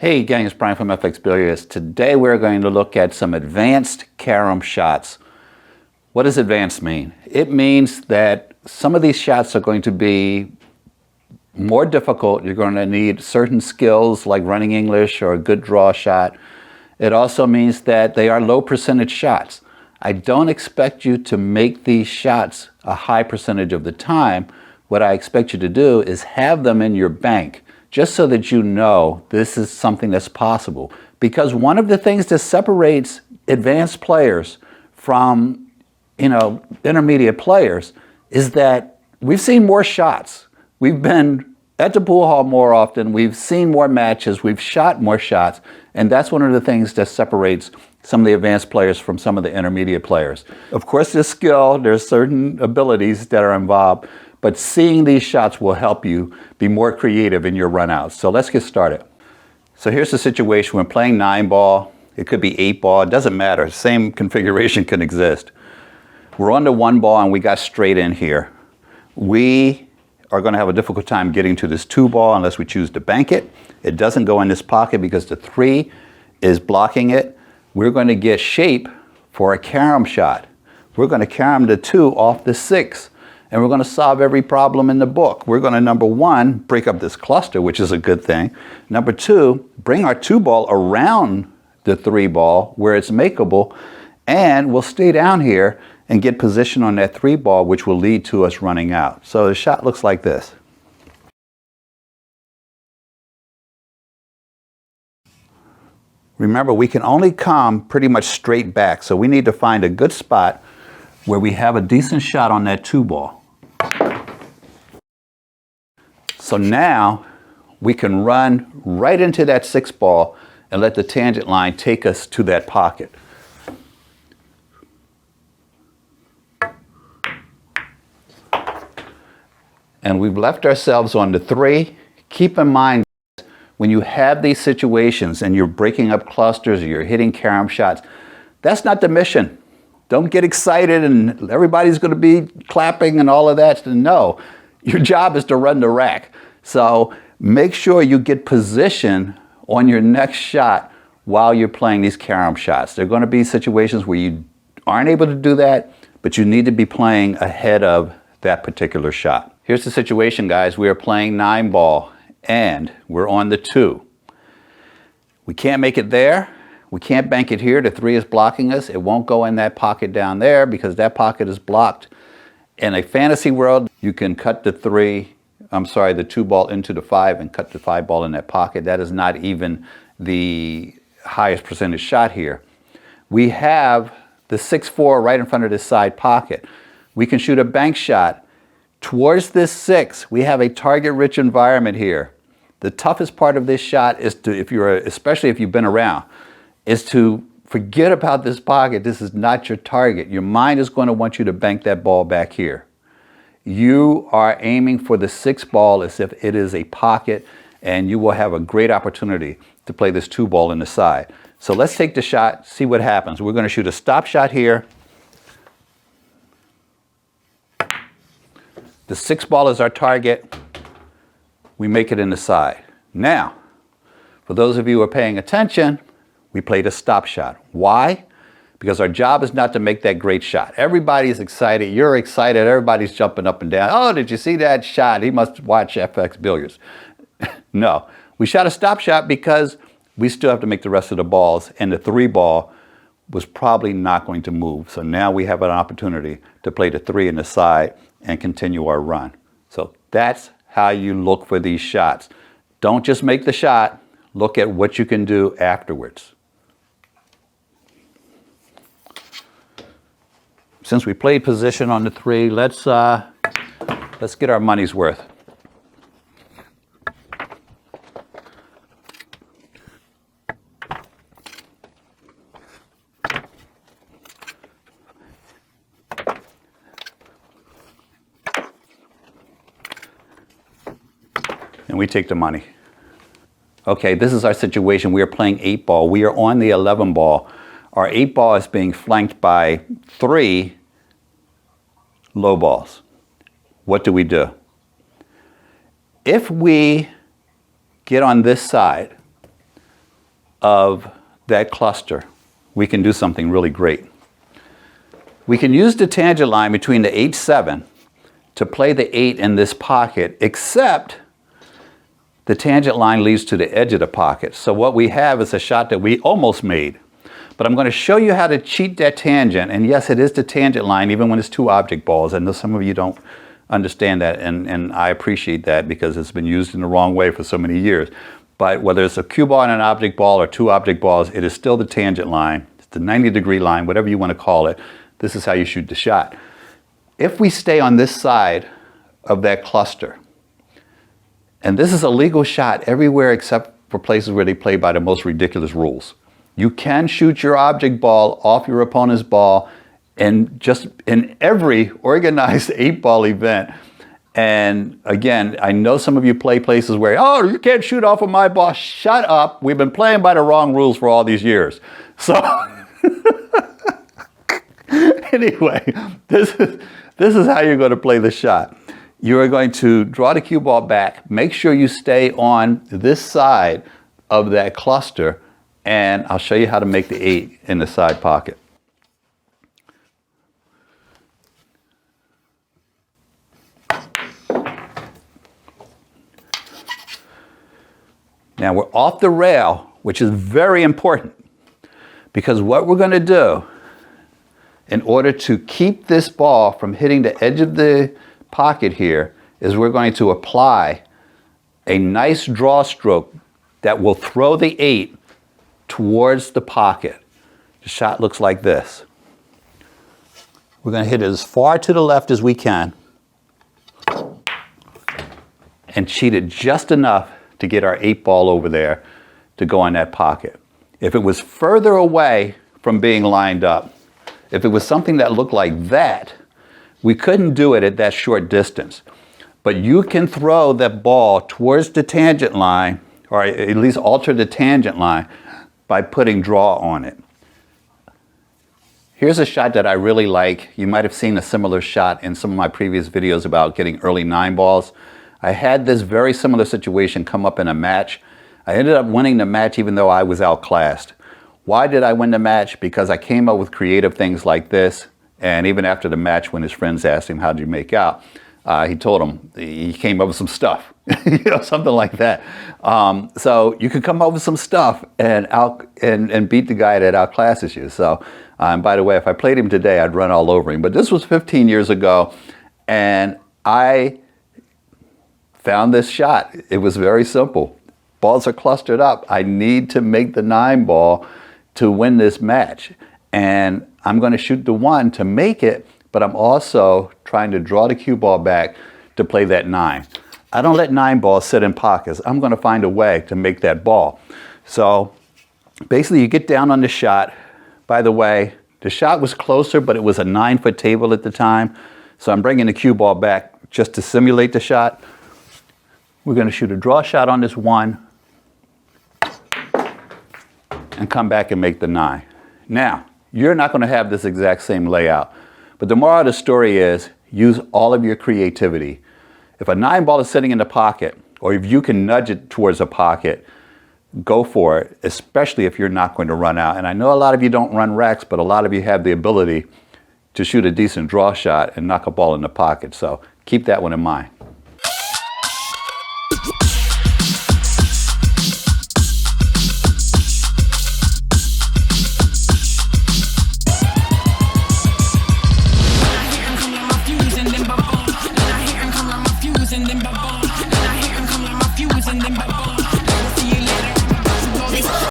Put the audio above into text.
Hey gang, it's Bryan from FXBilliards. Today we're going to look at some advanced carom shots. What does advanced mean? It means that some of these shots are going to be more difficult. You're going to need certain skills like running English or a good draw shot. It also means that they are low percentage shots. I don't expect you to make these shots a high percentage of the time. What I expect you to do is have them in your bank, just so that you know this is something that's possible. Because one of the things that separates advanced players from, intermediate players is that we've seen more shots. We've been at the pool hall more often, we've seen more matches, we've shot more shots, and that's one of the things that separates some of the advanced players from some of the intermediate players. Of course, there's skill, there's certain abilities that are involved, but seeing these shots will help you be more creative in your runouts. So let's get started. So here's the situation. We're playing 9-ball. It could be 8-ball. It doesn't matter. Same configuration can exist. We're on the 1-ball and we got straight in here. We are going to have a difficult time getting to this 2-ball unless we choose to bank it. It doesn't go in this pocket because the 3 is blocking it. We're going to get shape for a carom shot. We're going to carom the 2 off the 6. And we're going to solve every problem in the book. We're going to, number 1, break up this cluster, which is a good thing. Number 2, bring our 2-ball around the 3-ball where it's makeable, and we'll stay down here and get position on that 3-ball, which will lead to us running out. So the shot looks like this. Remember, we can only come pretty much straight back, so we need to find a good spot where we have a decent shot on that 2-ball. So now we can run right into that 6-ball and let the tangent line take us to that pocket. And we've left ourselves on the 3. Keep in mind, when you have these situations and you're breaking up clusters or you're hitting carom shots, that's not the mission. Don't get excited and everybody's going to be clapping and all of that. No, your job is to run the rack. So make sure you get position on your next shot while you're playing these carom shots. There are going to be situations where you aren't able to do that, but you need to be playing ahead of that particular shot. Here's the situation, guys. We are playing 9-ball and we're on the 2. We can't make it there. We can't bank it here. The 3 is blocking us. It won't go in that pocket down there because that pocket is blocked. In a fantasy world, you can cut the 2-ball into the 5 and cut the 5-ball in that pocket. That is not even the highest percentage shot here. We have the 6-4 right in front of this side pocket. We can shoot a bank shot towards this 6. We have a target-rich environment here. The toughest part of this shot is to, especially if you've been around, is to forget about this pocket. This is not your target. Your mind is going to want you to bank that ball back here. You are aiming for the 6-ball as if it is a pocket, and you will have a great opportunity to play this 2-ball in the side. So let's take the shot, see what happens. We're going to shoot a stop shot here. The 6-ball is our target. We make it in the side. Now, for those of you who are paying attention, we played a stop shot. Why? Because our job is not to make that great shot. Everybody's excited. You're excited. Everybody's jumping up and down. Oh, did you see that shot? He must watch FXBilliards. No. We shot a stop shot because we still have to make the rest of the balls, and the 3-ball was probably not going to move. So now we have an opportunity to play the 3 in the side and continue our run. So that's how you look for these shots. Don't just make the shot. Look at what you can do afterwards. Since we played position on the 3, let's get our money's worth. And we take the money. Okay, this is our situation. We are playing 8-ball. We are on the 11-ball. Our 8-ball is being flanked by 3 low balls. What do? If we get on this side, of that cluster, we can do something really great. We can use the tangent line between the 8-7 to play the 8 in this pocket, except the tangent line leads to the edge of the pocket. So what we have is a shot that we almost made. But I'm going to show you how to cheat that tangent. And yes, it is the tangent line, even when it's two object balls. I know some of you don't understand that, and I appreciate that because it's been used in the wrong way for so many years. But whether it's a cue ball and an object ball or two object balls, it is still the tangent line. It's the 90-degree line, whatever you want to call it. This is how you shoot the shot. If we stay on this side of that cluster, and this is a legal shot everywhere except for places where they play by the most ridiculous rules. You can shoot your object ball off your opponent's ball and just in every organized 8-ball event. And again, I know some of you play places where, oh, you can't shoot off of my ball. Shut up. We've been playing by the wrong rules for all these years. So anyway, this is how you're going to play the shot. You are going to draw the cue ball back. Make sure you stay on this side of that cluster, and I'll show you how to make the 8 in the side pocket. Now we're off the rail, which is very important, because what we're going to do in order to keep this ball from hitting the edge of the pocket here is we're going to apply a nice draw stroke that will throw the 8 towards the pocket. The shot looks like this. We're going to hit it as far to the left as we can and cheat it just enough to get our 8-ball over there to go in that pocket. If it was further away from being lined up, if it was something that looked like that, we couldn't do it at that short distance. But you can throw that ball towards the tangent line, or at least alter the tangent line, by putting draw on it. Here's a shot that I really like. You might have seen a similar shot in some of my previous videos about getting early 9-balls. I had this very similar situation come up in a match. I ended up winning the match even though I was outclassed. Why did I win the match? Because I came up with creative things like this. And even after the match, when his friends asked him, how did you make out? He told them he came up with some stuff, something like that. So you can come up with some stuff and beat the guy that outclasses you. So, by the way, if I played him today, I'd run all over him. But this was 15 years ago, and I found this shot. It was very simple. Balls are clustered up. I need to make the 9-ball to win this match. And I'm going to shoot the 1 to make it, but I'm also trying to draw the cue ball back to play that 9. I don't let 9 balls sit in pockets. I'm going to find a way to make that ball. So basically you get down on the shot. By the way, the shot was closer, but it was a 9-foot table at the time. So I'm bringing the cue ball back just to simulate the shot. We're going to shoot a draw shot on this 1 and come back and make the 9. Now, you're not going to have this exact same layout, but the moral of the story is use all of your creativity. If a 9-ball is sitting in the pocket, or if you can nudge it towards a pocket, go for it, especially if you're not going to run out. And I know a lot of you don't run racks, but a lot of you have the ability to shoot a decent draw shot and knock a ball in the pocket. So keep that one in mind. And then